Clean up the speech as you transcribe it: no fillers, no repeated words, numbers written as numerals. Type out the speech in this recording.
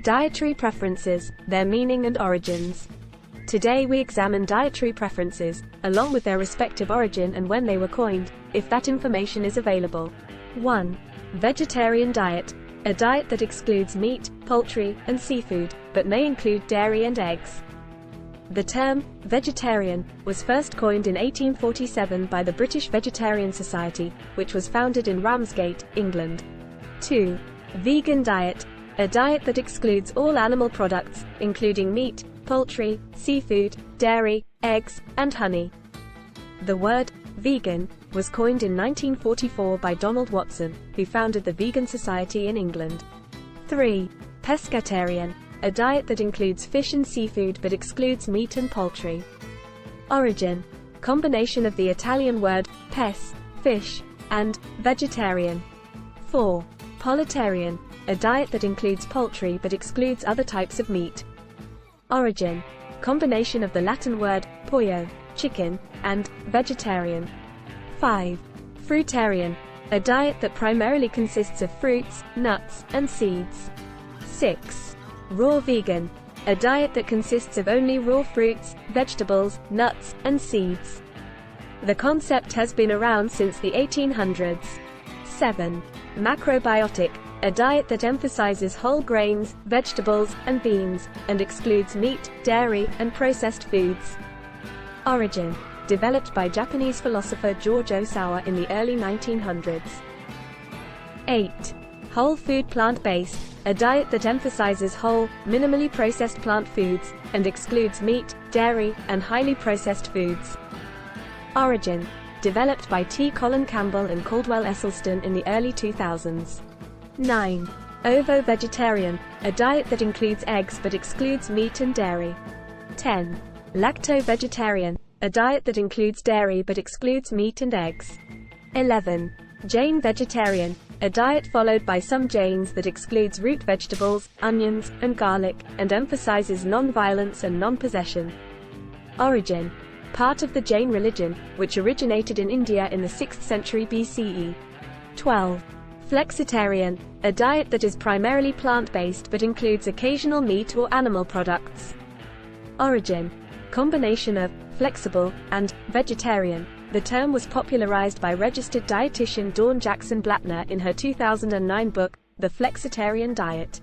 Dietary preferences, their meaning and origins. Today we examine dietary preferences, along with their respective origin and when they were coined, if that information is available. 1. Vegetarian diet. A diet that excludes meat, poultry, and seafood, but may include dairy and eggs. The term, vegetarian, was first coined in 1847 by the British Vegetarian Society, which was founded in Ramsgate, England. 2. Vegan diet. A diet that excludes all animal products, including meat, poultry, seafood, dairy, eggs, and honey. The word, vegan, was coined in 1944 by Donald Watson, who founded the Vegan Society in England. 3. Pescatarian. A diet that includes fish and seafood but excludes meat and poultry. Origin. Combination of the Italian word, pes, fish, and vegetarian. 4. Pollotarian. A diet that includes poultry but excludes other types of meat. Origin. Combination of the Latin word, pollo, chicken, and vegetarian. 5. Fruitarian. A diet that primarily consists of fruits, nuts, and seeds. 6. Raw vegan. A diet that consists of only raw fruits, vegetables, nuts, and seeds. The concept has been around since the 1800s. 7. Macrobiotic. A diet that emphasizes whole grains, vegetables, and beans, and excludes meat, dairy, and processed foods. Origin. Developed by Japanese philosopher George Osawa in the early 1900s. 8. Whole food plant-based. A diet that emphasizes whole, minimally processed plant foods, and excludes meat, dairy, and highly processed foods. Origin. Developed by T. Colin Campbell and Caldwell Esselstyn in the early 2000s. 9. Ovo-vegetarian. A diet that includes eggs but excludes meat and dairy. 10. Lacto-vegetarian. A diet that includes dairy but excludes meat and eggs. 11. Jain vegetarian. A diet followed by some Jains that excludes root vegetables, onions, and garlic, and emphasizes non-violence and non-possession. Origin. Part of the Jain religion, which originated in India in the 6th century BCE. 12. Flexitarian. A diet that is primarily plant-based but includes occasional meat or animal products. Origin. Combination of flexible and vegetarian. The term was popularized by registered dietitian Dawn Jackson Blattner in her 2009 book, The Flexitarian Diet.